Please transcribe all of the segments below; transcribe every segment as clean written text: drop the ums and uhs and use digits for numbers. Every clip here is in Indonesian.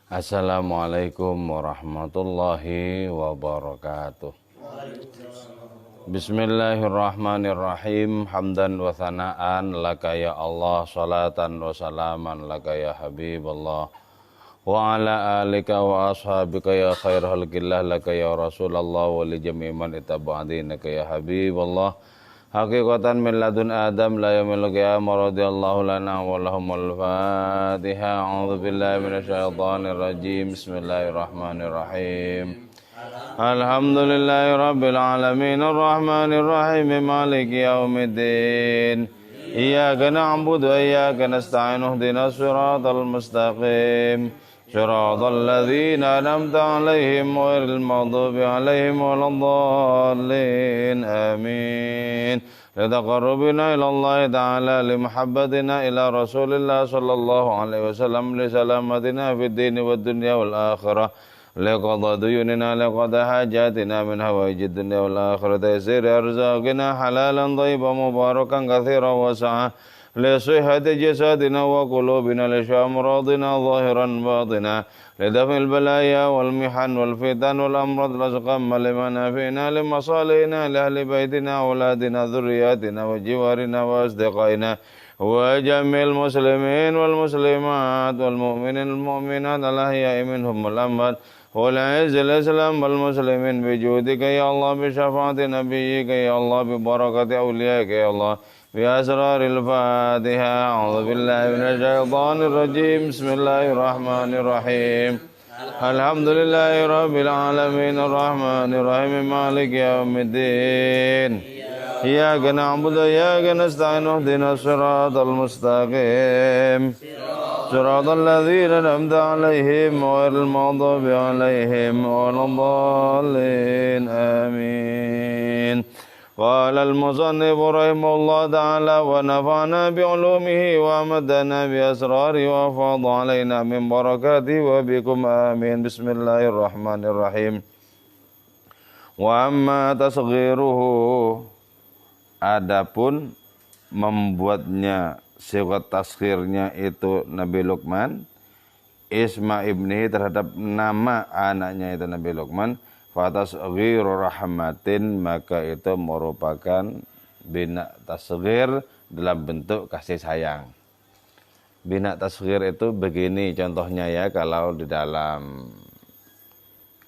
Assalamualaikum warahmatullahi wabarakatuh. Bismillahirrahmanirrahim. Hamdan wa thana'an laka ya Allah, salatan wa salaman laka ya Habiballah, wa ala alika wa ashabika ya khair halqillah laka ya Rasulullah, wa li jami'i man itaba'adinaka ya Habiballah. Hakikatan min ladun Adam la yamil qiyamah radhiyallahu lana wa lahumul Fatiha. A'udzu billahi minasyaitonir rajim. Bismillahirrahmanirrahim. Alhamdulillahi rabbil alamin arrahmanir rahim maliki yaumiddin. Iyyaka na'budu wa iyyaka nasta'in ihdinas siratal mustaqim. Siratal ladzina an'amta 'alaihim ghairil maghdubi 'alaihim waladdallin. Amin. Litaqarrubina ila Allah ta'ala limuhabbatina ila Rasulillah sallallahu alaihi wasallam li salamatina fid dini wad dunya wal akhirah. Liqadha duyunina liqadha hajatina min hawaijid dunya wal akhirah. Taysir arzaqina halalan thayyiban mubarakan katsiran wasa'a. لصحة جسدنا وقلوبنا لشامراضنا ظاهرا باطنا لدفع البلايا والمحن والفتن والأمراض لسقم لمنافعنا لمصالحنا لأهل بيتنا أولادنا ذرياتنا وجوارنا وأصدقائنا وجميع المسلمين والمسلمات والمؤمنين المؤمنات الأحياء منهم والأموات والعز الإسلام والمسلمين بجودك يا الله بشفاعة نبيك يا الله ببركة أوليائك يا الله بأسرار الفاتحة. أعوذ بالله من الشيطان الرجيم. بسم الله الرحمن الرحيم. الحمد لله رب العالمين الرحمن الرحيم مالك يوم الدين. إياك نعبد وإياك نستعين اهدنا الصراط المستقيم صراط الذين أنعمت عليهم غير المغضوب عليهم ولا الضالين. آمين. قال المصنف رحمه الله تعالى ونفعنا بعلومه وأمدنا بأسراره وأفاض علينا من بركاته وبكم آمين. بسم الله الرحمن الرحيم. وأما تصغيره, adapun membuatnya sifat tasghirnya itu Nabi Luqman isma ibni terhadap nama anaknya itu Nabi Luqman, fatasghiru rahmatin, maka itu merupakan bina tasghir dalam bentuk kasih sayang. Bina tasghir itu begini contohnya ya, kalau di dalam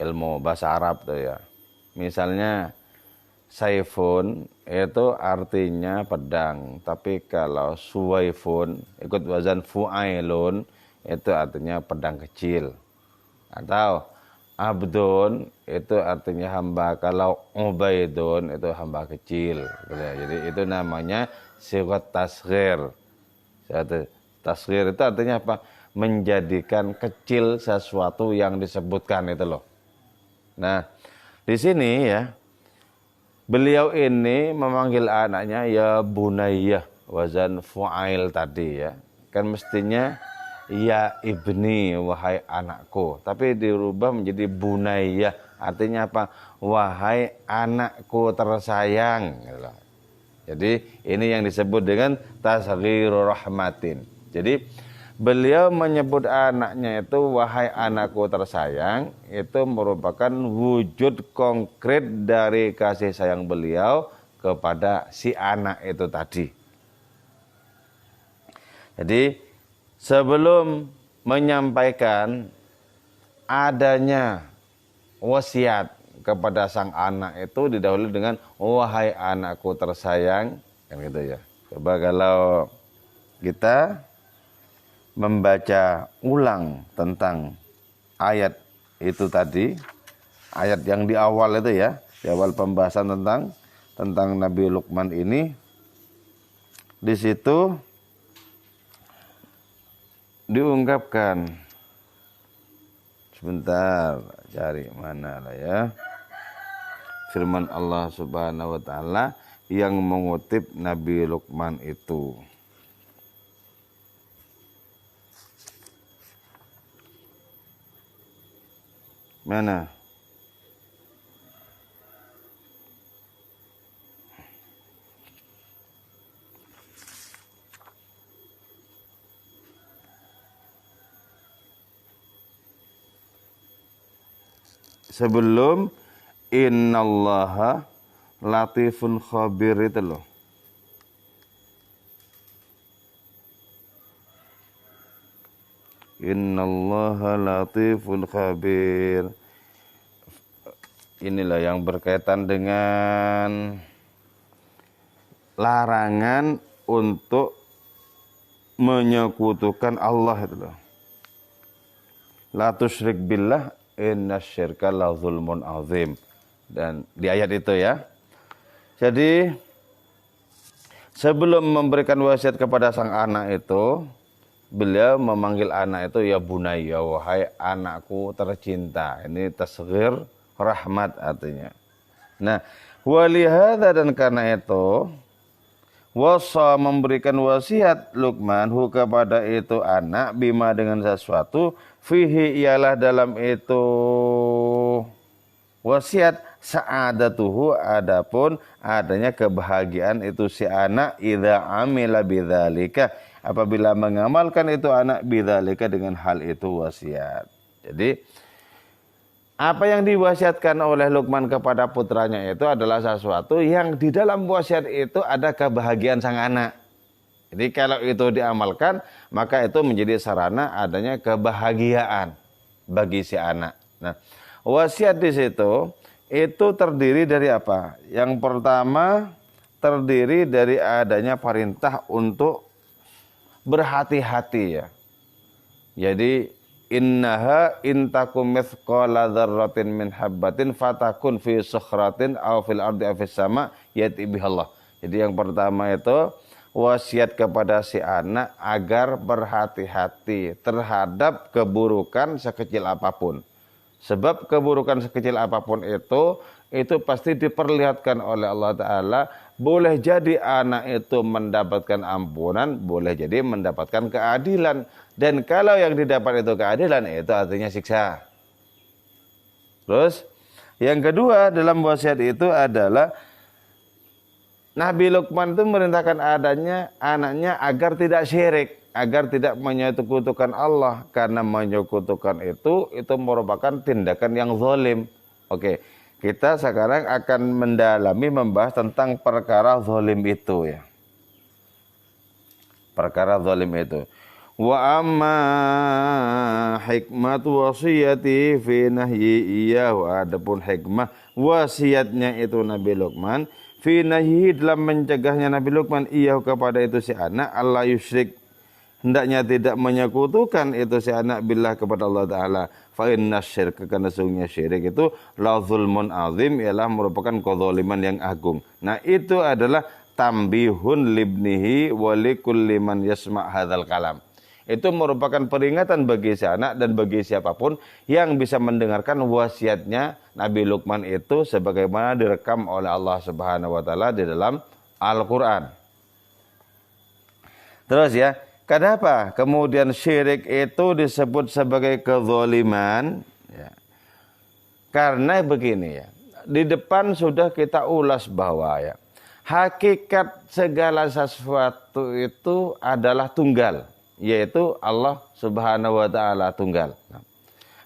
ilmu bahasa Arab tuh ya. Misalnya saifun itu artinya pedang, tapi kalau suwaifun ikut wazan fu'ailun itu artinya pedang kecil. Atau abdun itu artinya hamba, kalau ubaidun itu hamba kecil. Jadi itu namanya sifat tasghir. Tasghir itu artinya apa? Menjadikan kecil sesuatu yang disebutkan itu loh. Nah, di sini ya, beliau ini memanggil anaknya ya bunayyah, wazan fu'ail tadi ya. Kan mestinya ya ibni, wahai anakku, tapi dirubah menjadi bunayyah, artinya apa? Wahai anakku tersayang. Jadi ini yang disebut dengan tasghirur rahmatin. Jadi beliau menyebut anaknya itu wahai anakku tersayang, itu merupakan wujud konkret dari kasih sayang beliau kepada si anak itu tadi. Jadi sebelum menyampaikan adanya wasiat kepada sang anak itu didahului dengan wahai anakku tersayang, kan gitu ya. Coba kalau kita membaca ulang tentang ayat itu tadi, ayat yang di awal itu ya, di awal pembahasan tentang Nabi Luqman ini, di situ diungkapkan, sebentar cari mana lah ya, firman Allah Subhanahu wa taala yang mengutip Nabi Luqman itu. Mana? sebelum innallaha latifun khabir itu loh. Innallaha latifun khabir. Inilah yang berkaitan dengan larangan untuk menyekutukan Allah itu loh. La tusyrik billah innasyirka la zulmun azim. Dan di ayat itu ya. Jadi sebelum memberikan wasiat kepada sang anak itu, beliau memanggil anak itu ya bunayya, wahai anakku tercinta. Ini tasghir rahmat artinya. Nah, walihada dan karena itu wasa memberikan wasiat Luqman hu kepada itu anak bima dengan sesuatu fihi ialah dalam itu wasiat sa'adatuhu adapun adanya kebahagiaan itu si anak idza amila bidzalika apabila mengamalkan itu anak bidzalika dengan hal itu wasiat. Jadi apa yang diwasiatkan oleh Luqman kepada putranya itu adalah sesuatu yang di dalam wasiat itu ada kebahagiaan sang anak. Jadi kalau itu diamalkan, maka itu menjadi sarana adanya kebahagiaan bagi si anak. Nah, wasiat di situ itu terdiri dari apa? Yang pertama terdiri dari adanya perintah untuk berhati-hati ya. Jadi innaha intakum mithqala dzarratin min habbatin fatakun fi sukhratin aw fil ardi aw fis sama yati bihallah. Jadi yang pertama itu wasiat kepada si anak agar berhati-hati terhadap keburukan sekecil apapun. Sebab keburukan sekecil apapun itu pasti diperlihatkan oleh Allah Ta'ala. Boleh jadi anak itu mendapatkan ampunan, boleh jadi mendapatkan keadilan. Dan kalau yang didapat itu keadilan, itu artinya siksa. Terus, yang kedua dalam wasiat itu adalah Nabi Luqman itu merintahkan anaknya agar tidak syirik, agar tidak menyekutukan Allah. Karena menyekutukan itu merupakan tindakan yang zalim. Oke, kita sekarang akan membahas tentang perkara zalim itu ya. Perkara zalim itu. Wa amma hikmatu wasiyati fi nahyi iyyahu adapun hikmah wasiatnya itu Nabi Luqman fi nahyi dalam mencegahnya Nabi Luqman iyyahu kepada itu si anak Allah yusyrik hendaknya tidak menyekutukan itu si anak billah kepada Allah Ta'ala fa inna syirka karena sungguhnya syirik itu la zulmun azim ialah merupakan kezaliman yang agung. Nah itu adalah tambihun libnihi wa likulli man yasma' hadzal kalam. Itu merupakan peringatan bagi si anak dan bagi siapapun yang bisa mendengarkan wasiatnya Nabi Luqman itu sebagaimana direkam oleh Allah Subhanahu wa taala di dalam Al-Qur'an. Terus ya, kenapa kemudian syirik itu disebut sebagai kezaliman? Ya. Karena begini ya, di depan sudah kita ulas bahwa ya, hakikat segala sesuatu itu adalah tunggal. Yaitu Allah Subhanahu wa ta'ala tunggal.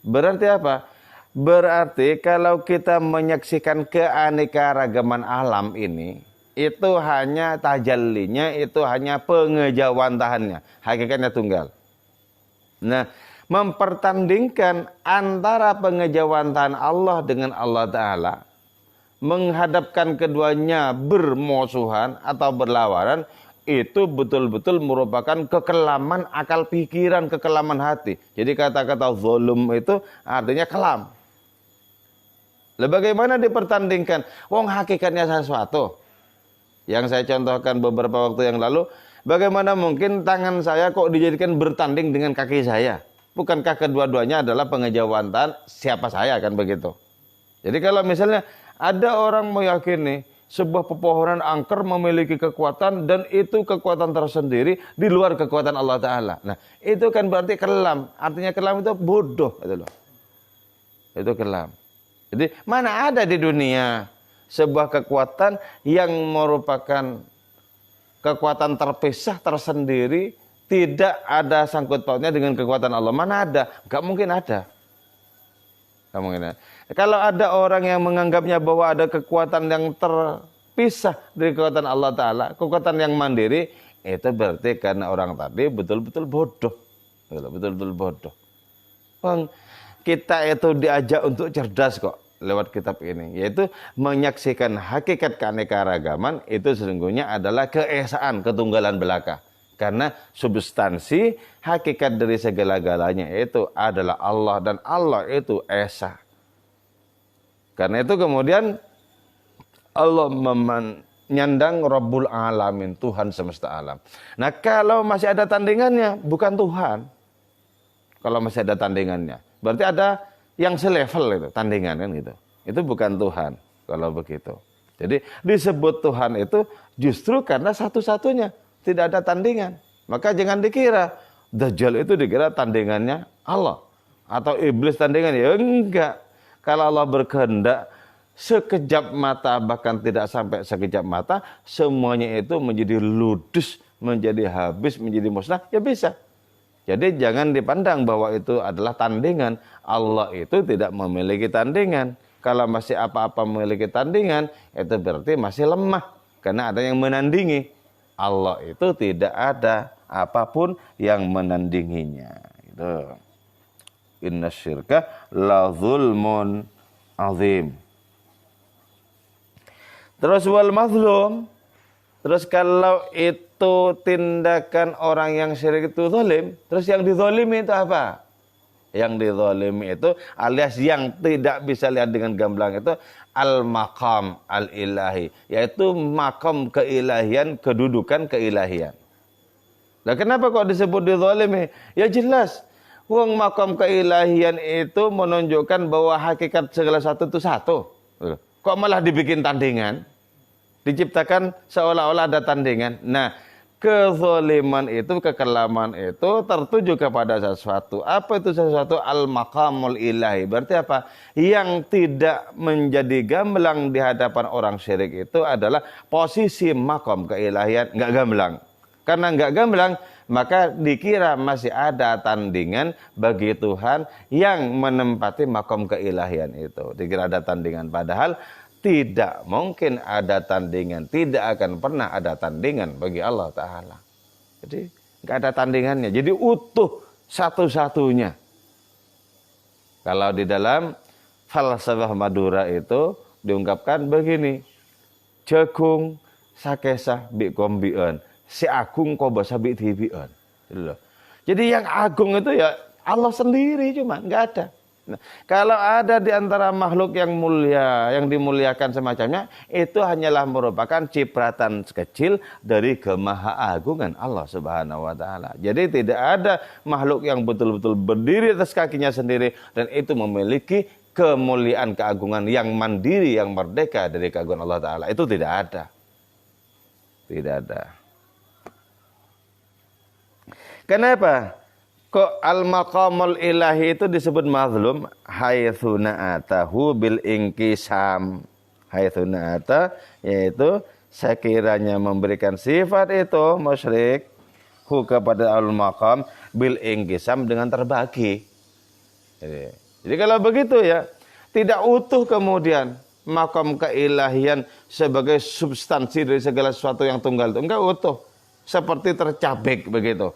Berarti apa? Berarti kalau kita menyaksikan keanekaragaman alam ini, itu hanya tajallinya, itu hanya pengejawantahannya. Hakikatnya tunggal. Nah, mempertandingkan antara pengejawantahan Allah dengan Allah Ta'ala, menghadapkan keduanya bermusuhan atau berlawanan, itu betul-betul merupakan kekelaman akal pikiran, kekelaman hati. Jadi kata-kata zulum itu artinya kelam. Lalu bagaimana dipertandingkan? Wong hakikatnya sesuatu. Yang saya contohkan beberapa waktu yang lalu, bagaimana mungkin tangan saya kok dijadikan bertanding dengan kaki saya? Bukankah kedua-duanya adalah pengejawantahan siapa saya kan begitu? Jadi kalau misalnya ada orang meyakini sebuah pepohonan angker memiliki kekuatan dan itu kekuatan tersendiri di luar kekuatan Allah Ta'ala. Nah, itu kan berarti kelam. Artinya kelam itu bodoh. Itu kelam. Jadi, mana ada di dunia sebuah kekuatan yang merupakan kekuatan terpisah, tersendiri, tidak ada sangkut pautnya dengan kekuatan Allah. Mana ada? Gak mungkin ada. Kalau ada orang yang menganggapnya bahwa ada kekuatan yang terpisah dari kekuatan Allah Ta'ala, kekuatan yang mandiri, itu berarti karena orang tadi betul-betul bodoh. Betul-betul bodoh. Bang, kita itu diajak untuk cerdas kok lewat kitab ini, yaitu menyaksikan hakikat keanekaragaman itu sesungguhnya adalah keesaan, ketunggalan belaka. Karena substansi hakikat dari segala-galanya itu adalah Allah, dan Allah itu esa. Karena itu kemudian Allah menyandang Rabbul Alamin, Tuhan semesta alam. Nah, kalau masih ada tandingannya, bukan Tuhan. Kalau masih ada tandingannya, berarti ada yang selevel itu tandingan kan gitu. Itu bukan Tuhan kalau begitu. Jadi disebut Tuhan itu justru karena satu-satunya, tidak ada tandingan. Maka jangan dikira Dajjal itu dikira tandingannya Allah atau iblis tandingan, ya enggak. Kalau Allah berkehendak sekejap mata, bahkan tidak sampai sekejap mata, semuanya itu menjadi ludus, menjadi habis, menjadi musnah, ya bisa. Jadi jangan dipandang bahwa itu adalah tandingan. Allah itu tidak memiliki tandingan. Kalau masih apa-apa memiliki tandingan, itu berarti masih lemah. Karena ada yang menandingi. Allah itu tidak ada apapun yang menandinginya. Itu. Inna syirka la zulmun azim. Terus wal mazlum. Terus kalau itu tindakan orang yang syirik itu zalim, terus yang dizalimi itu apa? Yang dizalimi itu alias yang tidak bisa lihat dengan gamblang itu al-maqam al-ilahi, yaitu makam keilahian, kedudukan keilahian. Nah, kenapa kok disebut dizalimi? Ya jelas, wong makam keilahian itu menunjukkan bahwa hakikat segala sesuatu itu satu. Kok malah dibikin tandingan? Diciptakan seolah-olah ada tandingan. Nah, kezaliman itu, kekelaman itu tertuju kepada sesuatu. Apa itu sesuatu? Al-maqamul ilahi. Berarti apa? Yang tidak menjadi gamblang di hadapan orang syirik itu adalah posisi makam keilahian, enggak gamblang. Karena enggak gamblang, maka dikira masih ada tandingan bagi Tuhan yang menempati makam keilahian itu. Dikira ada tandingan, padahal tidak mungkin ada tandingan, tidak akan pernah ada tandingan bagi Allah Ta'ala. Jadi nggak ada tandingannya, jadi utuh satu-satunya. Kalau di dalam falsafah Madura itu diungkapkan begini, jagung sakesah bi kombian, si agung kobasa bi tibian. Jadi yang agung itu ya Allah sendiri, cuma nggak ada. Nah, kalau ada di antara makhluk yang mulia, yang dimuliakan semacamnya, itu hanyalah merupakan cipratan kecil dari kemahaagungan Allah Subhanahu wa Ta'ala. Jadi tidak ada makhluk yang betul-betul berdiri atas kakinya sendiri dan itu memiliki kemuliaan, keagungan yang mandiri, yang merdeka dari keagungan Allah Ta'ala. Itu tidak ada. Tidak ada. Kenapa? Kok al-maqamul ilahi itu disebut mazlum? Haitsu na'atahu bil inkisam. Haitsu na'ata, yaitu sekiranya memberikan sifat itu musyrik hu kepada al-maqam bil inkisam dengan terbagi. Jadi kalau begitu ya, tidak utuh kemudian makam keilahian sebagai substansi dari segala sesuatu yang tunggal itu. Enggak utuh. Seperti tercabik begitu.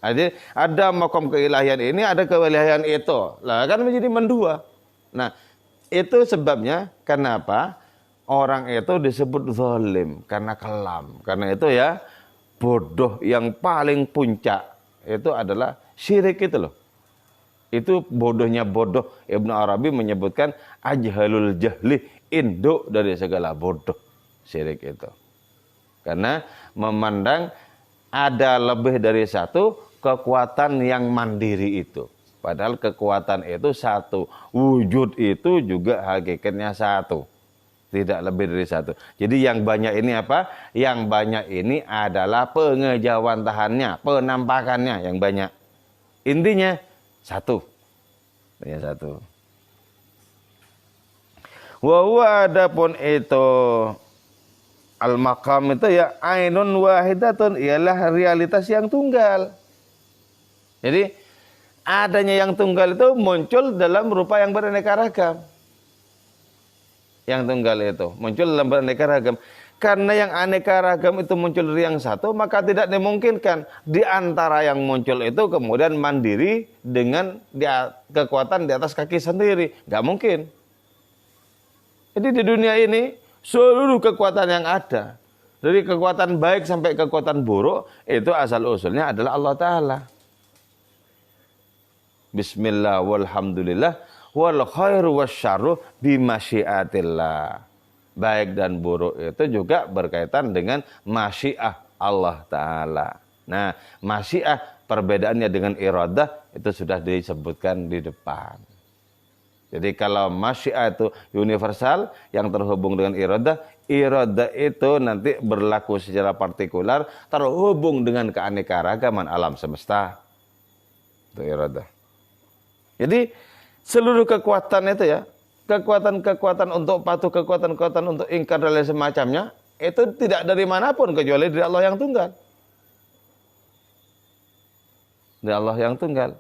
Jadi ada makom keilahian ini, ada keilahian itu. Lah kan menjadi mendua. Nah, itu sebabnya kenapa orang itu disebut zalim, karena kelam. Karena itu ya bodoh yang paling puncak itu adalah syirik itu loh. Itu bodohnya bodoh. Ibnu Arabi menyebutkan ajhalul jahli, induk dari segala bodoh. Syirik itu. Karena memandang ada lebih dari satu kekuatan yang mandiri itu. Padahal kekuatan itu satu. Wujud itu juga hakikatnya satu. Tidak lebih dari satu. Jadi yang banyak ini apa? Yang banyak ini adalah pengejawantahannya, penampakannya yang banyak. Intinya satu. Ya satu. Wa adapun itu al-maqam itu ya ainun wahidatun, ialah realitas yang tunggal. Jadi adanya yang tunggal itu muncul dalam rupa yang beraneka ragam. Yang tunggal itu muncul dalam beraneka ragam. Karena yang aneka ragam itu muncul dari yang satu, maka tidak dimungkinkan di antara yang muncul itu kemudian mandiri dengan kekuatan di atas kaki sendiri. Nggak mungkin. Jadi di dunia ini seluruh kekuatan yang ada, dari kekuatan baik sampai kekuatan buruk, itu asal usulnya adalah Allah Ta'ala. Bismillah walhamdulillah wal khairu wasyarru bimasyiatillah. Baik dan buruk itu juga berkaitan dengan masyiah Allah Ta'ala. Nah, masyiah perbedaannya dengan iradah itu sudah disebutkan di depan. Jadi kalau masyiah itu universal yang terhubung dengan iradah, iradah itu nanti berlaku secara partikular terhubung dengan keanekaragaman alam semesta. Itu iradah. Jadi seluruh kekuatan itu ya, kekuatan-kekuatan untuk patuh, kekuatan-kekuatan untuk ingkar dan lain semacamnya, itu tidak dari manapun kecuali dari Allah yang tunggal. Dari Allah yang tunggal.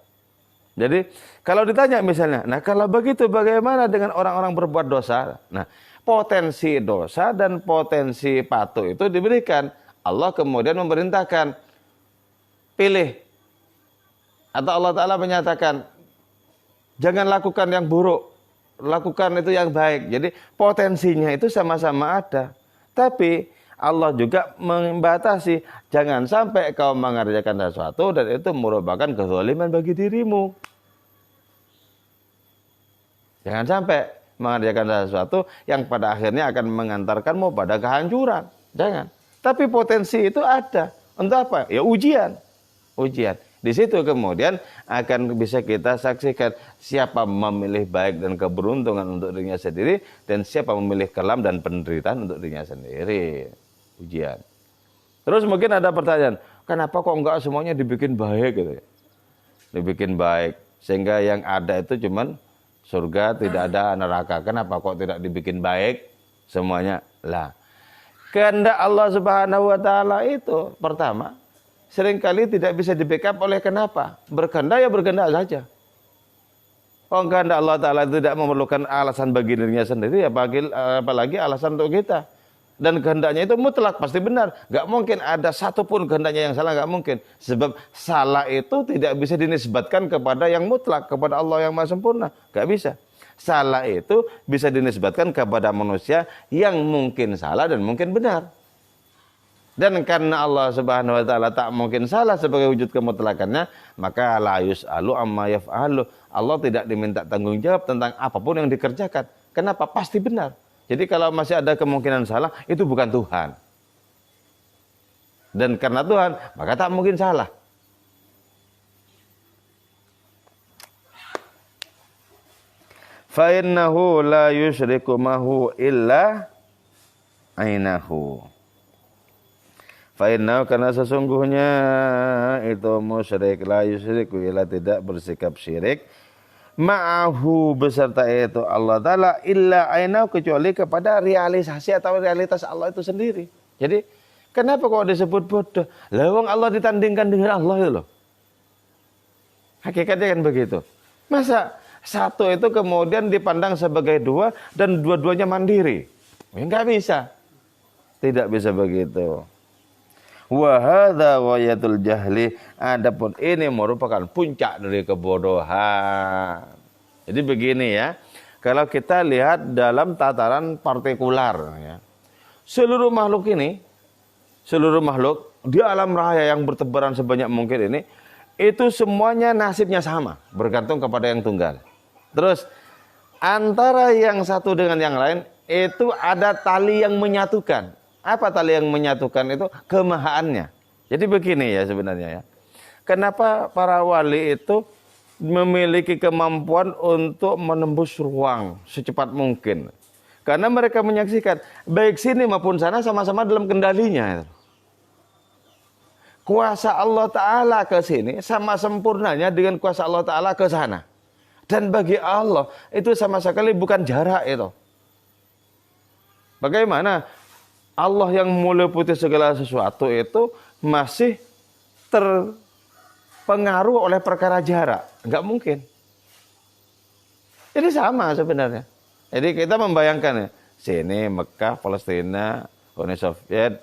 Jadi kalau ditanya misalnya, nah kalau begitu bagaimana dengan orang-orang berbuat dosa? Nah, potensi dosa dan potensi patuh itu diberikan. Allah kemudian memerintahkan, pilih. Atau Allah Ta'ala menyatakan, jangan lakukan yang buruk, lakukan itu yang baik. Jadi potensinya itu sama-sama ada. Tapi Allah juga membatasi, jangan sampai kau mengerjakan sesuatu dan itu merupakan kezaliman bagi dirimu. Jangan sampai mengerjakan sesuatu yang pada akhirnya akan mengantarkanmu pada kehancuran. Jangan. Tapi potensi itu ada. Untuk apa? Ya ujian. Ujian. Di situ kemudian akan bisa kita saksikan siapa memilih baik dan keberuntungan untuk dirinya sendiri dan siapa memilih kelam dan penderitaan untuk dirinya sendiri. Ujian. Terus mungkin ada pertanyaan, kenapa kok enggak semuanya dibikin baik gitu ya? Dibikin baik sehingga yang ada itu cuman surga, tidak ada neraka. Kenapa kok tidak dibikin baik semuanya? Lah, kehendak Allah Subhanahu wa taala itu pertama seringkali tidak bisa di-backup oleh kenapa? Berkehendak ya berkehendak saja. Oh, kehendak Allah Ta'ala tidak memerlukan alasan bagi dirinya sendiri, apalagi alasan untuk kita. Dan kehendaknya itu mutlak, pasti benar. Gak mungkin ada satupun kehendaknya yang salah, gak mungkin. Sebab salah itu tidak bisa dinisbatkan kepada yang mutlak, kepada Allah yang Maha Sempurna. Gak bisa. Salah itu bisa dinisbatkan kepada manusia yang mungkin salah dan mungkin benar. Dan karena Allah Subhanahu wa taala tak mungkin salah sebagai wujud kemutlakannya, maka la yus'alu amma yaf'alu. Allah tidak diminta tanggung jawab tentang apapun yang dikerjakan. Kenapa? Pasti benar. Jadi kalau masih ada kemungkinan salah, itu bukan Tuhan. Dan karena Tuhan, maka tak mungkin salah. Fa innahu la yusyriku mahu illa ainahu. Fa'innahu karena sesungguhnya itu musyrik la yusyriku illa tidak bersikap syirik ma'ahu beserta itu Allah Ta'ala illa ainahu kecuali kepada realisasi atau realitas Allah itu sendiri. Jadi kenapa kok disebut bodoh? Lah wong Allah ditandingkan dengan Allah itu loh. Hakikatnya kan begitu. Masa satu itu kemudian dipandang sebagai dua dan dua-duanya mandiri? Ya enggak bisa. Tidak bisa begitu. Wa hadza ghayatul jahli, adapun ini merupakan puncak dari kebodohan. Jadi begini ya, kalau kita lihat dalam tataran partikular ya. Seluruh makhluk ini, seluruh makhluk di alam raya yang bertebaran sebanyak mungkin ini, itu semuanya nasibnya sama, bergantung kepada yang tunggal. Terus antara yang satu dengan yang lain itu ada tali yang menyatukan. Apa tali yang menyatukan itu? Kemahaannya. Jadi begini ya sebenarnya ya. Kenapa para wali itu memiliki kemampuan untuk menembus ruang secepat mungkin? Karena mereka menyaksikan baik sini maupun sana sama-sama dalam kendalinya. Kuasa Allah Ta'ala ke sini sama sempurnanya dengan kuasa Allah Ta'ala ke sana. Dan bagi Allah itu sama sekali bukan jarak itu. Bagaimana? Allah yang meliputi segala sesuatu itu masih pengaruh oleh perkara jarak. Nggak mungkin. Jadi sama sebenarnya. Jadi kita membayangkan ya, sini Mekah, Palestina, Uni Soviet,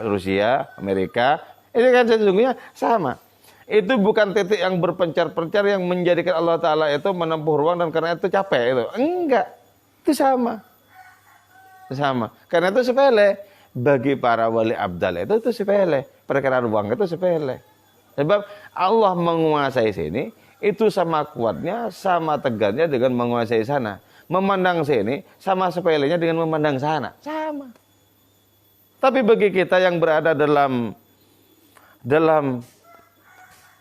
Rusia, Amerika, ini kan sesungguhnya sama. Itu bukan titik yang berpencar-pencar yang menjadikan Allah Ta'ala itu menempuh ruang dan karena itu capek itu. Enggak, itu sama. Sama. Karena itu sepele. Bagi para wali abdal itu sepele. Perkara ruang itu sepele. Sebab Allah menguasai sini, itu sama kuatnya, sama tegarnya dengan menguasai sana. Memandang sini, sama sepelenya dengan memandang sana. Sama. Tapi bagi kita yang berada dalam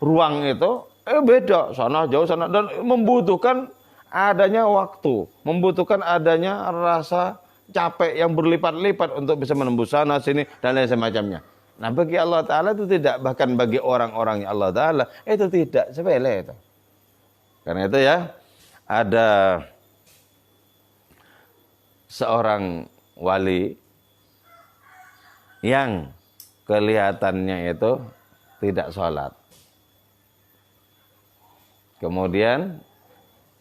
ruang itu, beda. Sana jauh, sana. Dan membutuhkan adanya waktu. Membutuhkan adanya rasa capek yang berlipat-lipat untuk bisa menembus sana, sini, dan lain semacamnya. Nah bagi Allah Ta'ala itu tidak. Bahkan bagi orang-orang Allah Ta'ala itu tidak sepele itu. Karena itu ya, ada seorang wali yang kelihatannya itu tidak sholat. Kemudian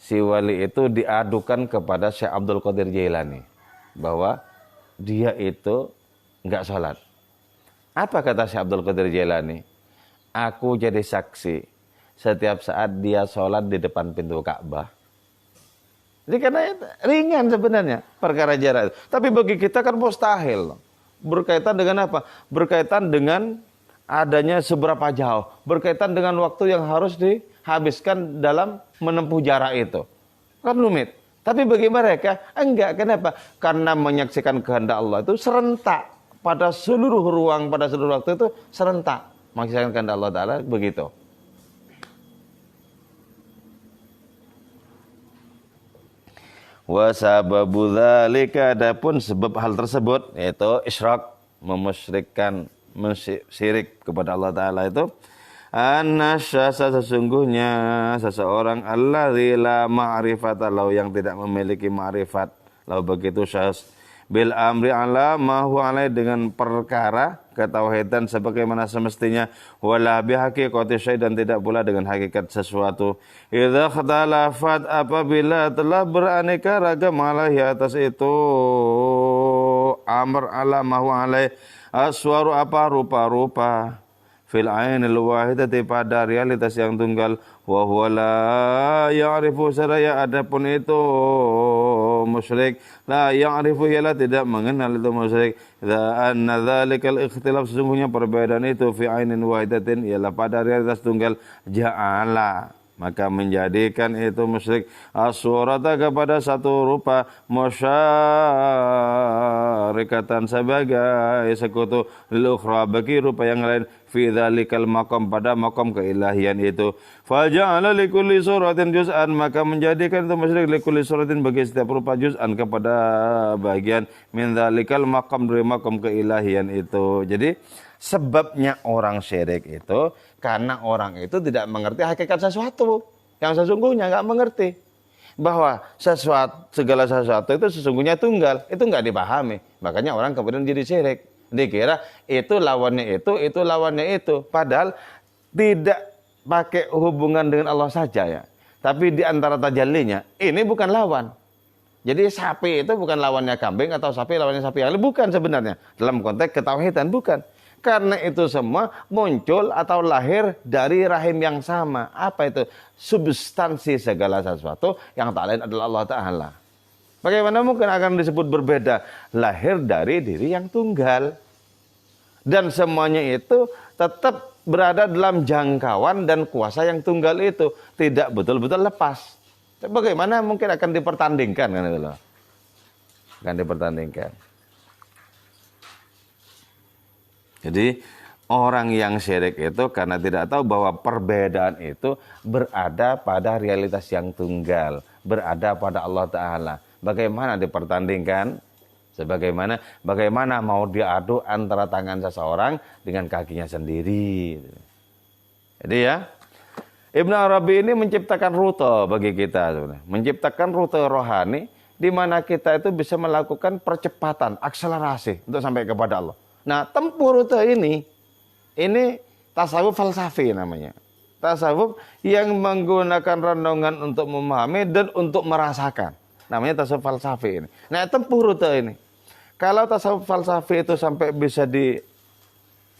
si wali itu diadukan kepada Syekh Abdul Qadir Jailani bahwa dia itu enggak sholat. Apa kata Syekh Abdul Qadir Jailani? Aku jadi saksi setiap saat dia sholat di depan pintu Ka'bah. Jadi karena ringan sebenarnya perkara jarak itu. Tapi bagi kita kan mustahil. Berkaitan dengan apa? Berkaitan dengan adanya seberapa jauh. Berkaitan dengan waktu yang harus dihabiskan dalam menempuh jarak itu. Kan rumit. Tapi bagi mereka enggak. Kenapa? Karena menyaksikan kehendak Allah itu serentak. Pada seluruh ruang, pada seluruh waktu itu serentak. Menyaksikan kehendak Allah Ta'ala begitu. Wa sababu dzalika, adapun sebab hal tersebut yaitu isyrak, memusyrikkan, syirik kepada Allah Ta'ala itu, annasyasa, sesungguhnya seseorang alladzi la ma'rifata lahu, yang tidak memiliki ma'rifat lahu begitu syahs, bil amri ala ma huwa alai, dengan perkara ketauhidan sebagaimana semestinya, wala bi haqiqati syai, dan tidak pula dengan hakikat sesuatu. Idza khatalafat, apabila telah beraneka ragam alaihi atas itu amr ala ma huwa alai, aswaru apa rupa-rupa, fil ainil wahidati pada realitas yang tunggal, wa huwa la ya'rifu saraya, adapun itu musyrik, la ya'rifu, ialah tidak mengenal itu musyrik, la anna dzalikal ikhtilaf, sesungguhnya perbedaan itu fi ainin wahidatin, ialah pada realitas tunggal, ja'ala, maka menjadikan itu musyrik as-surata, kepada satu rupa, musyarikatan, sebagai sekutu, lil ukhra, bagi rupa yang lain, fi dzalikal maqam, pada maqam keilahian itu. Faja'ala likulli suratin juz'an, maka menjadikan itu musyrik likulli suratin, bagi setiap rupa, juz'an, kepada bagian min dzalikal maqam, dari maqam keilahian itu. Jadi sebabnya orang syirik itu karena orang itu tidak mengerti hakikat sesuatu yang sesungguhnya, nggak mengerti bahwa segala sesuatu itu sesungguhnya tunggal, itu nggak dipahami. Makanya orang kemudian jadi syirik. Dikira itu lawannya itu lawannya itu. Padahal tidak pakai hubungan dengan Allah saja ya. Tapi di antara tajallinya, ini bukan lawan. Jadi sapi itu bukan lawannya kambing, atau sapi lawannya sapi yang lain. Bukan sebenarnya. Dalam konteks ketauhidan, bukan. Karena itu semua muncul atau lahir dari rahim yang sama. Apa itu? Substansi segala sesuatu yang tak lain adalah Allah Ta'ala. Bagaimana mungkin akan disebut berbeda? Lahir dari diri yang tunggal. Dan semuanya itu tetap berada dalam jangkauan dan kuasa yang tunggal itu. Tidak betul-betul lepas. Bagaimana mungkin akan dipertandingkan? Kan itu loh. Akan dipertandingkan. Jadi orang yang syirik itu karena tidak tahu bahwa perbedaan itu berada pada realitas yang tunggal, berada pada Allah Ta'ala. Bagaimana dipertandingkan? Bagaimana mau diadu antara tangan seseorang dengan kakinya sendiri. Jadi ya, Ibnu Arabi ini menciptakan rute bagi kita sebenarnya. Menciptakan rute rohani di mana kita itu bisa melakukan percepatan, akselerasi untuk sampai kepada Allah. Nah, tempuh rute ini tasawuf falsafi namanya. Tasawuf yang menggunakan renungan untuk memahami dan untuk merasakan. Namanya tasawuf falsafi ini. Nah, tempuh rute ini. Kalau tasawuf falsafi itu sampai bisa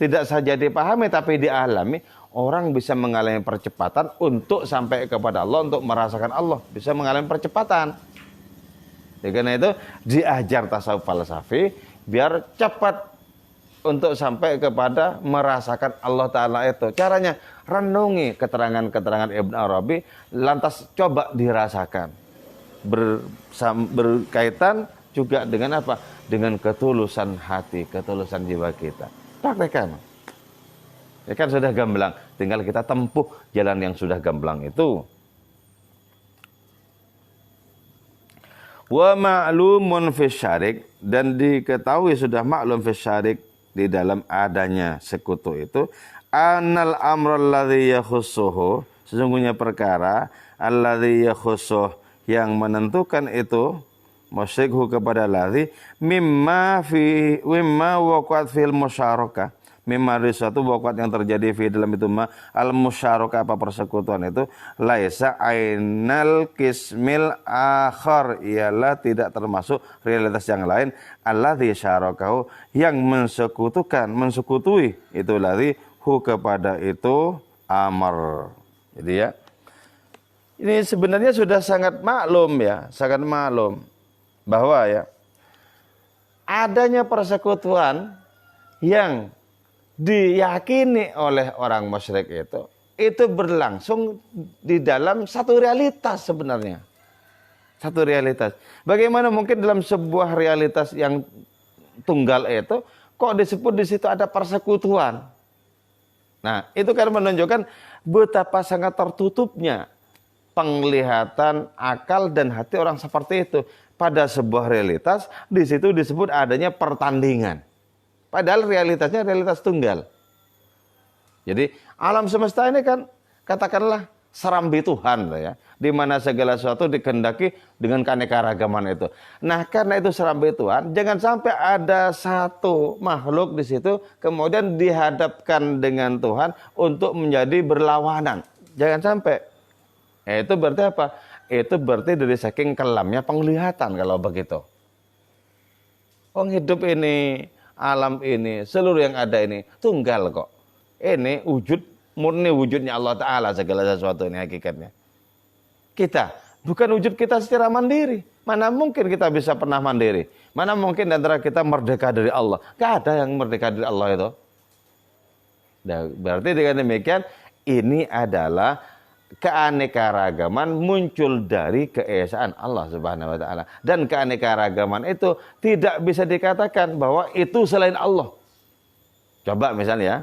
tidak saja dipahami tapi dialami, orang bisa mengalami percepatan untuk sampai kepada Allah, untuk merasakan Allah, bisa mengalami percepatan. Karena itu diajar tasawuf falsafi biar cepat untuk sampai kepada merasakan Allah Ta'ala itu. Caranya renungi keterangan-keterangan Ibn Arabi, lantas coba dirasakan. Berkaitan juga dengan apa? Dengan ketulusan hati, ketulusan jiwa kita. Praktekkan. Ya kan sudah gamblang, tinggal kita tempuh jalan yang sudah gamblang itu. Wa ma'lumun fi syarik, dan diketahui sudah maklum fi syarik, di dalam adanya sekutu itu, anal amral ladzi yakhussuhu, sesungguhnya perkara alladzi yakhussuh, yang menentukan itu musyrikhu kepada ladzi mimma waqat fil musyarakah, mimma risatu waqat yang terjadi fi dalam itu ma al musyarakah, apa persekutuan itu, laisa ainal kismil akhar, ialah tidak termasuk realitas yang lain, alladzi syarakahu, yang mensekutui itu ladzi hu kepada itu amar. Jadi ya, ini sebenarnya sudah sangat maklum ya, sangat maklum bahwa ya adanya persekutuan yang diyakini oleh orang musyrik itu berlangsung di dalam satu realitas sebenarnya. Satu realitas. Bagaimana mungkin dalam sebuah realitas yang tunggal itu kok disebut di situ ada persekutuan? Nah, itu kan menunjukkan betapa sangat tertutupnya penglihatan, akal dan hati orang seperti itu pada sebuah realitas. Di situ disebut adanya pertandingan. Padahal realitasnya realitas tunggal. Jadi alam semesta ini kan katakanlah serambi Tuhan ya, di mana segala sesuatu dikehendaki dengan keanekaragaman itu. Nah, karena itu serambi Tuhan, jangan sampai ada satu makhluk di situ kemudian dihadapkan dengan Tuhan untuk menjadi berlawanan. Jangan sampai. Itu berarti apa? Itu berarti dari saking kelamnya penglihatan kalau begitu. Orang hidup ini, alam ini, seluruh yang ada ini tunggal kok. Ini wujud, murni wujudnya Allah Ta'ala segala sesuatu ini hakikatnya. Kita, bukan wujud kita secara mandiri. Mana mungkin kita bisa pernah mandiri? Mana mungkin antara kita merdeka dari Allah? Gak ada yang merdeka dari Allah itu. Nah, berarti dengan demikian, ini adalah keanekaragaman muncul dari keesaan Allah Subhanahu wa taala. Dan keanekaragaman itu tidak bisa dikatakan bahwa itu selain Allah. Coba misalnya ya,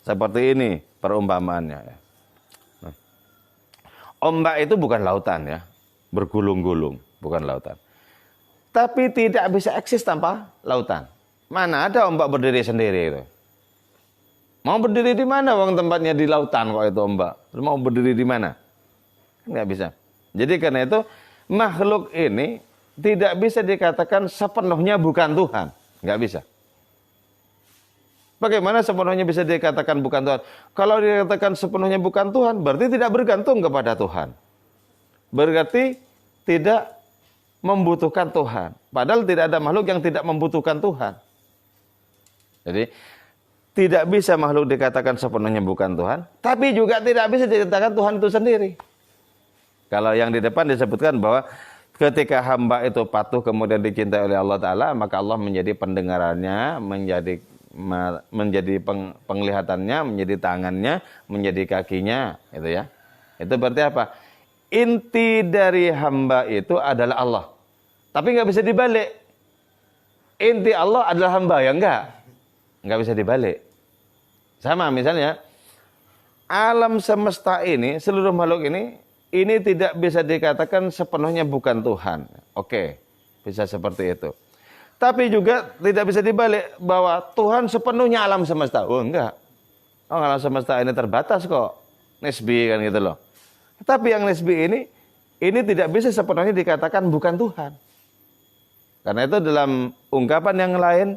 seperti ini perumpamaannya ya. Nah, ombak itu bukan lautan ya, bergulung-gulung, bukan lautan. Tapi tidak bisa eksis tanpa lautan. Mana ada ombak berdiri sendiri itu? Mau berdiri di mana? Wong tempatnya di lautan kok itu ombak. Terus mau berdiri di mana? Nggak bisa. Jadi karena itu makhluk ini tidak bisa dikatakan sepenuhnya bukan Tuhan. Nggak bisa. Bagaimana sepenuhnya bisa dikatakan bukan Tuhan? Kalau dikatakan sepenuhnya bukan Tuhan, berarti tidak bergantung kepada Tuhan. Berarti tidak membutuhkan Tuhan. Padahal tidak ada makhluk yang tidak membutuhkan Tuhan. Jadi tidak bisa makhluk dikatakan sepenuhnya bukan Tuhan, tapi juga tidak bisa dikatakan Tuhan itu sendiri. Kalau yang di depan disebutkan bahwa ketika hamba itu patuh kemudian dicintai oleh Allah Ta'ala, maka Allah menjadi pendengarannya, menjadi penglihatannya, menjadi tangannya, menjadi kakinya, itu ya. Itu berarti apa? Inti dari hamba itu adalah Allah. Tapi nggak bisa dibalik. Inti Allah adalah hamba, ya enggak? Nggak bisa dibalik. Sama misalnya, alam semesta ini, seluruh makhluk ini tidak bisa dikatakan sepenuhnya bukan Tuhan. Oke, bisa seperti itu. Tapi juga tidak bisa dibalik bahwa Tuhan sepenuhnya alam semesta. Oh enggak. Oh, alam semesta ini terbatas kok. Nisbi kan gitu loh. Tapi yang nisbi ini tidak bisa sepenuhnya dikatakan bukan Tuhan. Karena itu dalam ungkapan yang lain,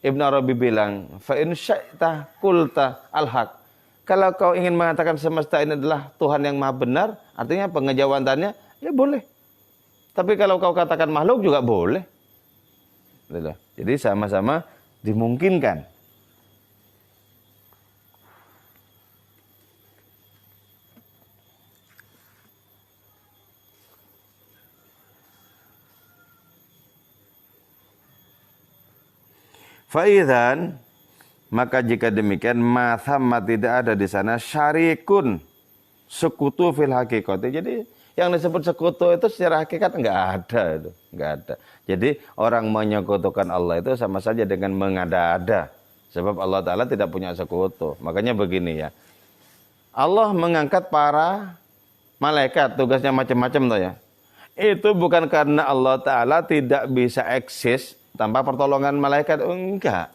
Ibn Arabi bilang, fa in syaita qulta al-haq. Kalau kau ingin mengatakan semesta ini adalah Tuhan yang maha benar, artinya pengejawantannya, ya boleh. Tapi kalau kau katakan makhluk juga boleh. Jadi sama-sama dimungkinkan. Faizan, maka jika demikian mathamma tidak ada di sana syarikun, sekutu fil haqiqati. Jadi yang disebut sekutu itu secara hakikat enggak ada itu, enggak ada. Jadi orang menyekutukan Allah itu sama saja dengan mengada-ada. Sebab Allah Ta'ala tidak punya sekutu. Makanya begini ya. Allah mengangkat para malaikat, tugasnya macam-macam tuh ya. Itu bukan karena Allah Ta'ala tidak bisa eksis tanpa pertolongan malaikat, enggak.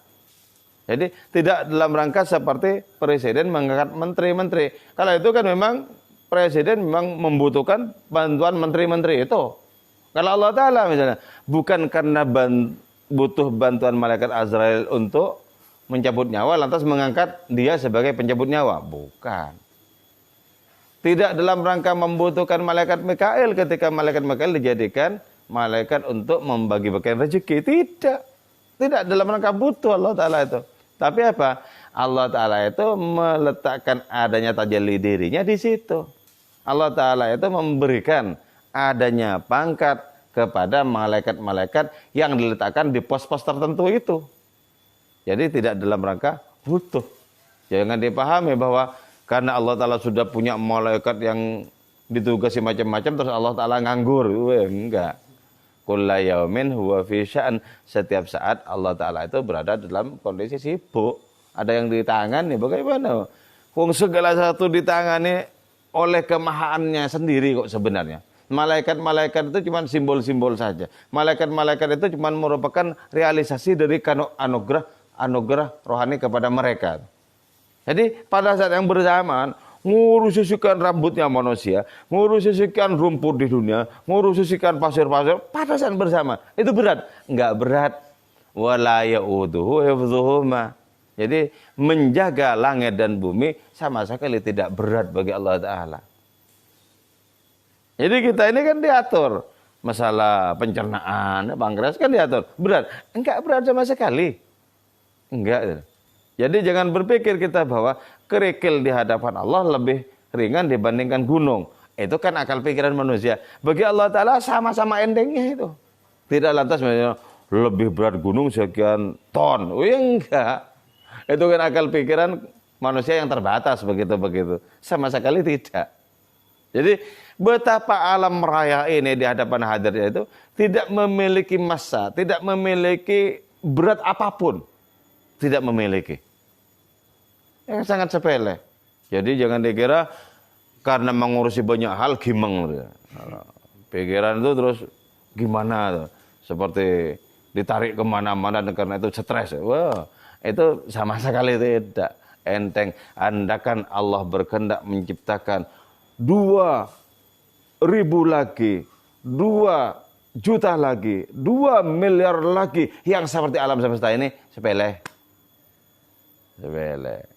Jadi tidak dalam rangka seperti presiden mengangkat menteri-menteri. Kalau itu kan memang presiden memang membutuhkan bantuan menteri-menteri itu. Kalau Allah Ta'ala misalnya, bukan karena butuh bantuan malaikat Azrail untuk mencabut nyawa, lantas mengangkat dia sebagai pencabut nyawa. Bukan. Tidak dalam rangka membutuhkan malaikat Mikail ketika malaikat Mikail dijadikan malaikat untuk membagi-bagikan rezeki. Tidak dalam rangka butuh Allah Ta'ala itu. Tapi apa? Allah Ta'ala itu meletakkan adanya tajalli dirinya di situ. Allah Ta'ala itu memberikan adanya pangkat kepada malaikat-malaikat yang diletakkan di pos-pos tertentu itu. Jadi tidak dalam rangka butuh. Jangan dipahami bahwa karena Allah Ta'ala sudah punya malaikat yang ditugasi macam-macam terus Allah Ta'ala nganggur. Enggak. Kulla yaumin huwa fi sya'an. Setiap saat Allah Ta'ala itu berada dalam kondisi sibuk. Ada yang ditangani, bagaimana? Wong segala satu ditangani oleh kemahaannya sendiri kok sebenarnya. Malaikat-malaikat itu cuma simbol-simbol saja. Malaikat-malaikat itu cuma merupakan realisasi dari anugerah rohani kepada mereka. Jadi pada saat yang bersamaan, ngurusi sekian rambutnya manusia, ngurusi sekian rumput di dunia, ngurusi sekian pasir-pasir, pada saat bersama. Itu berat? Enggak berat. Wala ya'uduhu hifdhuhuma. Jadi menjaga langit dan bumi sama sekali tidak berat bagi Allah Ta'ala. Jadi kita ini kan diatur. Masalah pencernaan, pankreas kan diatur. Berat? Enggak berat sama sekali. Enggak. Jadi jangan berpikir kita bahwa kerikil di hadapan Allah lebih ringan dibandingkan gunung. Itu kan akal pikiran manusia. Bagi Allah Ta'ala sama-sama endingnya itu. Tidak lantas lebih berat gunung sekian ton. Enggak. Itu kan akal pikiran manusia yang terbatas begitu-begitu. Sama sekali tidak. Jadi betapa alam raya ini di hadapan hadirnya itu tidak memiliki massa, tidak memiliki berat apapun. Tidak memiliki. Yang sangat sepele. Jadi jangan dikira karena mengurusi banyak hal gimeng. Pikiran itu terus gimana tuh? Seperti ditarik kemana-mana dan karena itu stres. Wah, itu sama sekali tidak enteng. Andakan Allah berkehendak menciptakan 2.000 lagi, 2 juta lagi, 2 miliar lagi yang seperti alam semesta ini sepele. Sepele.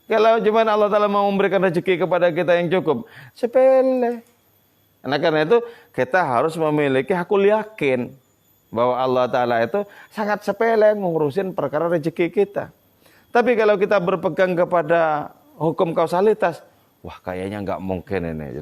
Kalau cuma Allah Ta'ala mau memberikan rezeki kepada kita yang cukup, sepele. Nah, karena itu kita harus memiliki hakul yakin bahwa Allah Ta'ala itu sangat sepele ngurusin perkara rezeki kita. Tapi kalau kita berpegang kepada hukum kausalitas, wah kayaknya nggak mungkin ini.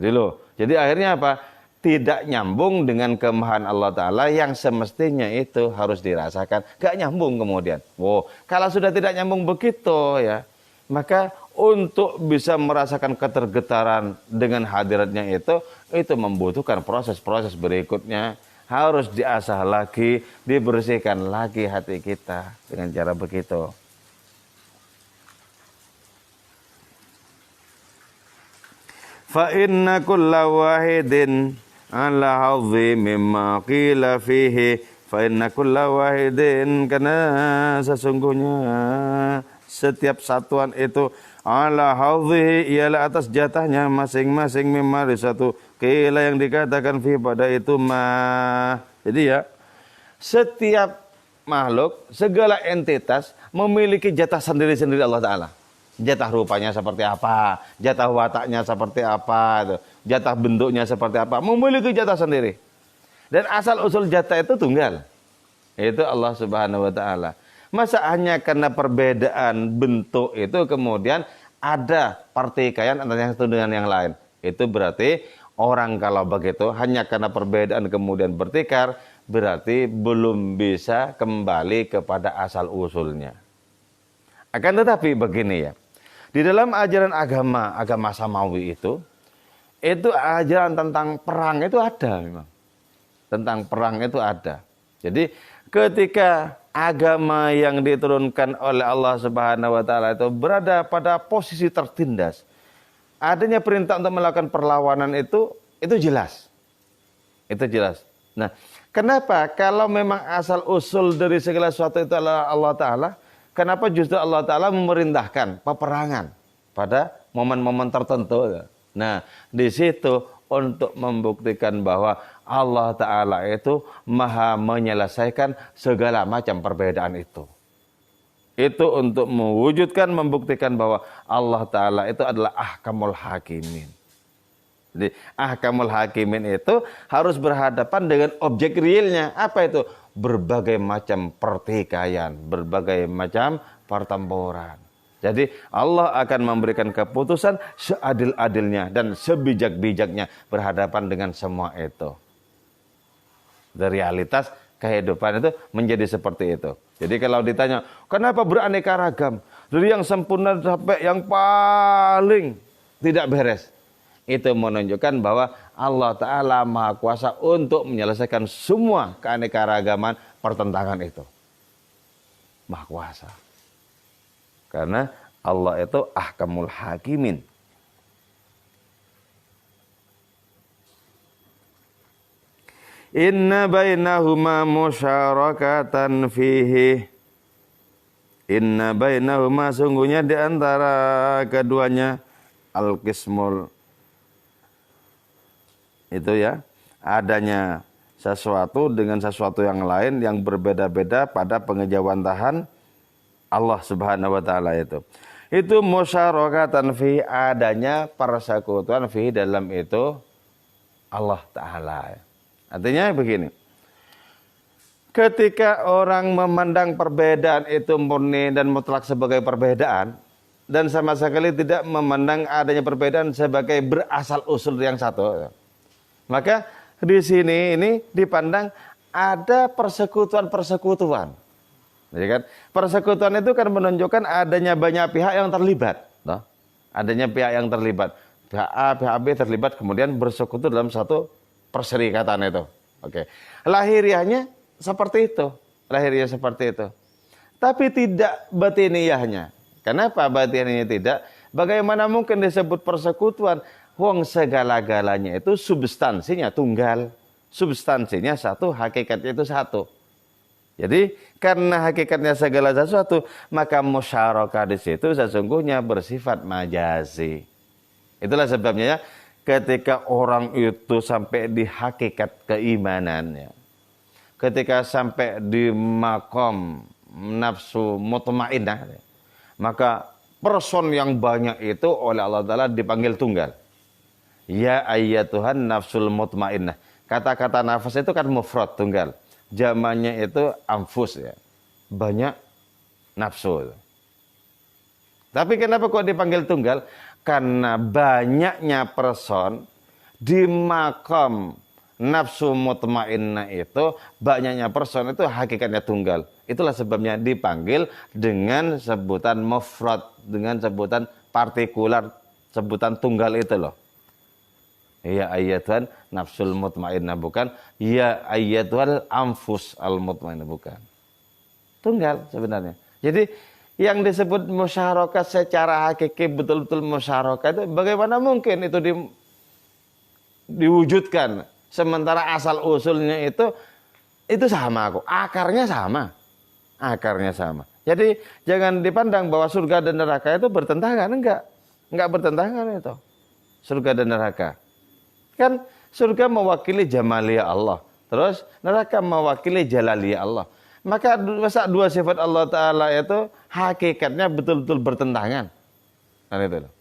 Jadi akhirnya apa? Tidak nyambung dengan kemahan Allah Ta'ala yang semestinya itu harus dirasakan. Gak nyambung kemudian. Wow, kalau sudah tidak nyambung begitu ya, maka untuk bisa merasakan ketergetaran dengan hadiratnya itu membutuhkan proses-proses berikutnya. Harus diasah lagi, dibersihkan lagi hati kita dengan cara begitu. Fa inna kulla wahidin ala hadhi mimma qila fihi. Fa inna kulla wahidin, karena sesungguhnya setiap satuan itu ala hadhi ialah atas jatahnya masing-masing mimma di satu qila yang dikatakan fi pada itu ma. Jadi ya, setiap makhluk, segala entitas memiliki jatah sendiri-sendiri Allah Ta'ala. Jatah rupanya seperti apa, jatah wataknya seperti apa, itu, jatah bentuknya seperti apa, memiliki jatah sendiri. Dan asal usul jatah itu tunggal, yaitu Allah Subhanahu wa taala. Masa hanya karena perbedaan bentuk itu kemudian ada pertikaian antara yang satu dengan yang lain. Itu berarti orang kalau begitu hanya karena perbedaan kemudian bertikar, berarti belum bisa kembali kepada asal usulnya. Akan tetapi begini ya, di dalam ajaran agama Samawi itu ajaran tentang perang itu ada memang. Tentang perang itu ada. Jadi ketika agama yang diturunkan oleh Allah Subhanahu wa taala itu berada pada posisi tertindas, adanya perintah untuk melakukan perlawanan itu jelas. Itu jelas. Nah, kenapa kalau memang asal usul dari segala sesuatu itu adalah Allah taala, kenapa justru Allah Ta'ala memerintahkan peperangan pada momen-momen tertentu? Nah, di situ untuk membuktikan bahwa Allah Ta'ala itu maha menyelesaikan segala macam perbedaan itu. Itu untuk mewujudkan, membuktikan bahwa Allah Ta'ala itu adalah ahkamul hakimin. Jadi ahkamul hakimin itu harus berhadapan dengan objek realnya. Apa itu? Berbagai macam pertikaian, berbagai macam pertempuran. Jadi Allah akan memberikan keputusan seadil-adilnya dan sebijak-bijaknya berhadapan dengan semua itu. Dari realitas kehidupan itu menjadi seperti itu. Jadi kalau ditanya, kenapa beraneka ragam? Dari yang sempurna sampai yang paling tidak beres. Itu menunjukkan bahwa Allah Ta'ala Maha Kuasa untuk menyelesaikan semua keanekaragaman pertentangan itu. Maha Kuasa. Karena Allah itu ahkamul hakimin. Inna bainahuma musyarakatan fihi. Inna bainahuma sungguhnya di antara keduanya al-qismul itu ya, adanya sesuatu dengan sesuatu yang lain yang berbeda-beda pada pengejawantahan Allah Subhanahu wa taala itu. Itu musyarakatan fi, adanya persekutuan fi dalam itu Allah taala. Artinya begini. Ketika orang memandang perbedaan itu murni dan mutlak sebagai perbedaan dan sama sekali tidak memandang adanya perbedaan sebagai berasal usul yang satu, maka di sini ini dipandang ada persekutuan-persekutuan. Jadi kan persekutuan itu kan menunjukkan adanya banyak pihak yang terlibat, no? Adanya pihak yang terlibat. Pihak A, pihak B terlibat kemudian bersekutu dalam satu perserikatan itu. Oke. Lahiriahnya seperti itu. Lahiriah seperti itu. Tapi tidak batiniyahnya. Kenapa batiniyahnya tidak? Bagaimana mungkin disebut persekutuan? Wong segala-galanya itu substansinya tunggal. Substansinya satu, hakikatnya itu satu. Jadi karena hakikatnya segala sesuatu, maka musyarakah di situ sesungguhnya bersifat majazi. Itulah sebabnya ya, ketika orang itu sampai di hakikat keimanannya, ketika sampai di makom nafsu mutmainnah, maka person yang banyak itu oleh Allah Ta'ala dipanggil tunggal. Ya ayyatuhan nafsul mutmainnah. Kata-kata nafas itu kan mufrad, tunggal. Jamannya itu anfus ya. Banyak nafsu. Tapi kenapa kok dipanggil tunggal? Karena banyaknya person di makom nafsu mutmainnah itu, banyaknya person itu hakikatnya tunggal. Itulah sebabnya dipanggil dengan sebutan mufrad, dengan sebutan partikular, sebutan tunggal itu loh. Ya ayyatuhan nafsul mutmainnah, bukan ya ayyatuhal anfus al mutmainnah, bukan. Tunggal sebenarnya. Jadi yang disebut musyarakah secara hakiki betul-betul musyarakah itu bagaimana mungkin itu diwujudkan sementara asal usulnya itu sama kok. Akarnya sama. Akarnya sama. Jadi jangan dipandang bahwa surga dan neraka itu bertentangan, enggak bertentangan itu. Surga dan neraka. Kan surga mewakili jamaliyah Allah. Terus neraka mewakili jalaliyah Allah. Maka dua sifat Allah Ta'ala itu hakikatnya betul-betul bertentangan. Kan itu loh.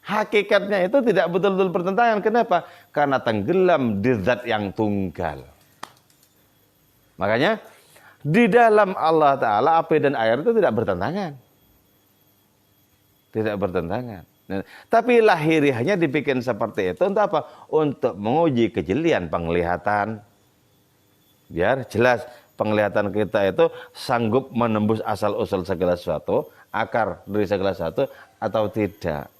Hakikatnya itu tidak betul-betul bertentangan. Kenapa? Karena tenggelam di zat yang tunggal. Makanya di dalam Allah Ta'ala api dan air itu tidak bertentangan. Tidak bertentangan. Nah, tapi lahiriahnya dibikin seperti itu untuk apa? Untuk menguji kejelian penglihatan. Biar jelas penglihatan kita itu sanggup menembus asal-usul segala sesuatu, akar dari segala sesuatu atau tidak.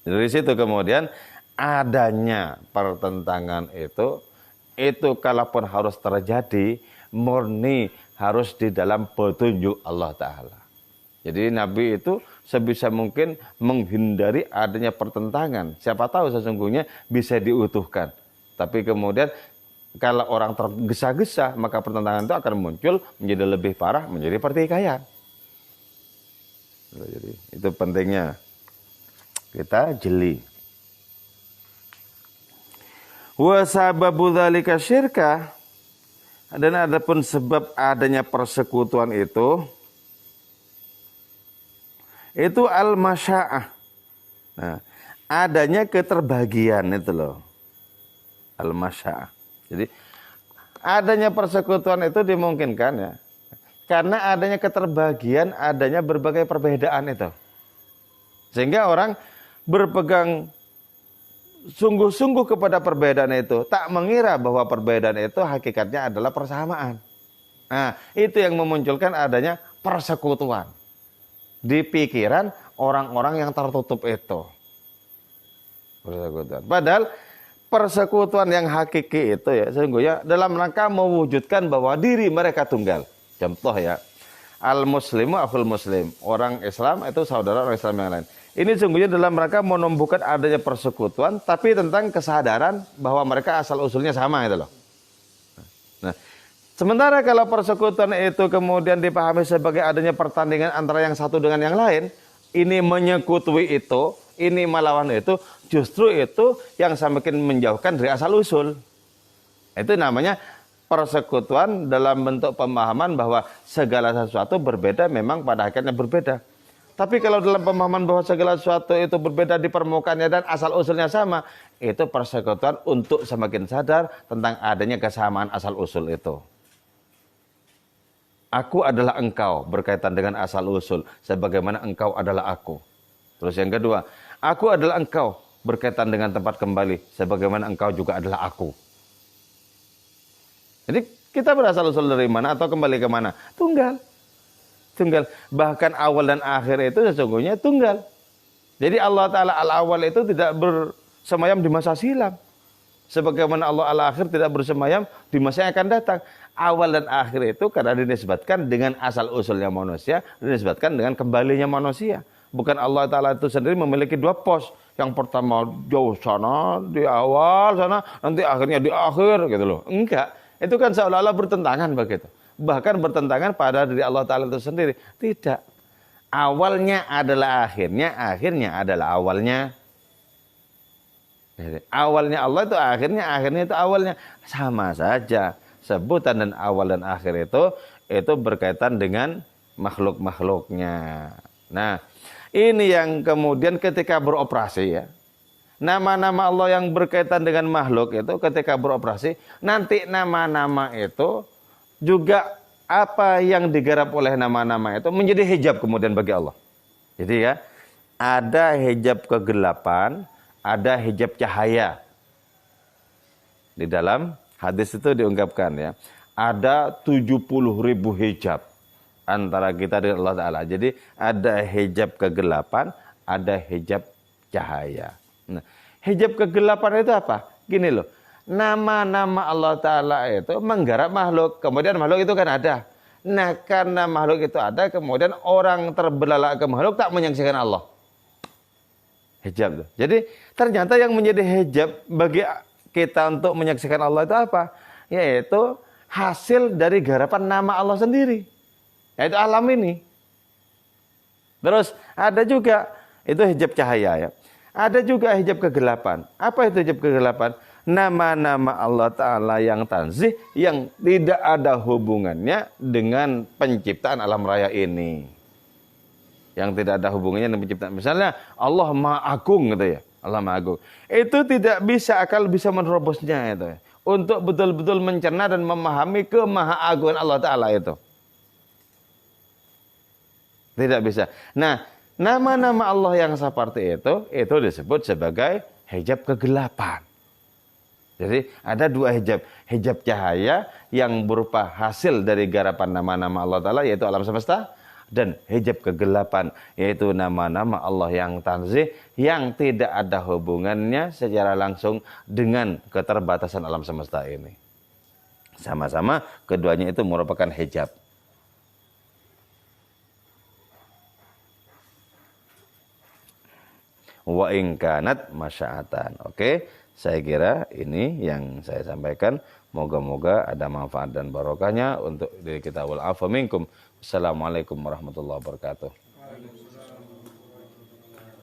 Dari situ kemudian adanya pertentangan itu kalaupun harus terjadi, murni harus di dalam petunjuk Allah Ta'ala. Jadi Nabi itu sebisa mungkin menghindari adanya pertentangan. Siapa tahu sesungguhnya bisa diutuhkan. Tapi kemudian kalau orang tergesa-gesa, maka pertentangan itu akan muncul menjadi lebih parah, menjadi pertikaian. Jadi itu pentingnya kita jeli. Wa sababu dzalika syirka, dan adapun sebab adanya persekutuan itu al-masya'ah. Nah, adanya keterbagian itu loh. Al-masya'ah. Jadi adanya persekutuan itu dimungkinkan ya. Karena adanya keterbagian, adanya berbagai perbedaan itu. Sehingga orang berpegang sungguh-sungguh kepada perbedaan itu, tak mengira bahwa perbedaan itu hakikatnya adalah persamaan. Nah, itu yang memunculkan adanya persekutuan di pikiran orang-orang yang tertutup itu. Persekutuan. Padahal persekutuan yang hakiki itu ya sesungguhnya dalam rangka mewujudkan bahwa diri mereka tunggal. Contoh ya, al-muslimu akhul muslim, orang Islam itu saudara orang Islam yang lain. Ini sungguhnya dalam rangka menumbuhkan adanya persekutuan, tapi tentang kesadaran bahwa mereka asal usulnya sama itu loh. Nah, sementara kalau persekutuan itu kemudian dipahami sebagai adanya pertandingan antara yang satu dengan yang lain, ini menyekutui itu, ini melawan itu, justru itu yang semakin menjauhkan dari asal usul. Itu namanya persekutuan dalam bentuk pemahaman bahwa segala sesuatu berbeda, memang pada akhirnya berbeda. Tapi kalau dalam pemahaman bahwa segala sesuatu itu berbeda di permukaannya dan asal usulnya sama, itu persekutuan untuk semakin sadar tentang adanya kesamaan asal usul itu. Aku adalah engkau berkaitan dengan asal usul, sebagaimana engkau adalah aku. Terus yang kedua, aku adalah engkau berkaitan dengan tempat kembali, sebagaimana engkau juga adalah aku. Jadi kita berasal usul dari mana atau kembali ke mana? Tunggal. Tunggal. Bahkan awal dan akhir itu sesungguhnya tunggal. Jadi Allah Ta'ala al-awal itu tidak bersemayam di masa silam. Sebagaimana Allah al-akhir tidak bersemayam di masa yang akan datang. Awal dan akhir itu karena dinisbatkan dengan asal usulnya manusia, dinisbatkan dengan kembalinya manusia. Bukan Allah Ta'ala itu sendiri memiliki dua pos. Yang pertama jauh sana, di awal sana, nanti akhirnya di akhir gitu loh. Enggak. Itu kan seolah-olah bertentangan begitu. Bahkan bertentangan pada diri Allah Ta'ala itu sendiri. Tidak. Awalnya adalah akhirnya, akhirnya adalah awalnya. Jadi, awalnya Allah itu akhirnya itu awalnya. Sama saja. Sebutan dan awal dan akhir itu berkaitan dengan makhluk-makhluknya. Nah, ini yang kemudian ketika beroperasi ya. Nama-nama Allah yang berkaitan dengan makhluk itu ketika beroperasi, nanti nama-nama itu juga apa yang digarap oleh nama-nama itu menjadi hijab kemudian bagi Allah. Jadi ya, ada hijab kegelapan, ada hijab cahaya. Di dalam hadis itu diungkapkan ya, ada 70.000 hijab antara kita dan Allah Ta'ala. Jadi ada hijab kegelapan, ada hijab cahaya. Nah, hijab kegelapan itu apa? Gini loh. Nama-nama Allah Ta'ala itu menggarap makhluk. Kemudian makhluk itu kan ada. Nah karena makhluk itu ada, kemudian orang terbelalak ke makhluk tak menyaksikan Allah. Hijab. Jadi ternyata yang menjadi hijab bagi kita untuk menyaksikan Allah itu apa? Yaitu hasil dari garapan nama Allah sendiri. Yaitu alam ini. Terus ada juga, itu hijab cahaya ya. Ada juga hijab kegelapan. Apa itu hijab kegelapan? nama-nama Allah Ta'ala yang tanzih, yang tidak ada hubungannya dengan penciptaan alam raya ini. Yang tidak ada hubungannya dengan penciptaan. Misalnya Allah Maha Agung gitu ya. Allah Maha Agung. Itu tidak bisa, akal bisa menerobosnya itu. Untuk betul-betul mencerna dan memahami kemahaagungan Allah Ta'ala itu. Tidak bisa. Nah, nama-nama Allah yang seperti itu disebut sebagai hijab kegelapan. Jadi ada dua hijab. Hijab cahaya yang berupa hasil dari garapan nama-nama Allah Ta'ala, yaitu alam semesta. Dan hijab kegelapan, yaitu nama-nama Allah yang tanzih, yang tidak ada hubungannya secara langsung dengan keterbatasan alam semesta ini. Sama-sama keduanya itu merupakan hijab. Wa in kanat masya'atan. Oke, saya kira ini yang saya sampaikan. Moga-moga ada manfaat dan barokahnya untuk diri kita. Wal afa minkum. Assalamualaikum warahmatullahi wabarakatuh.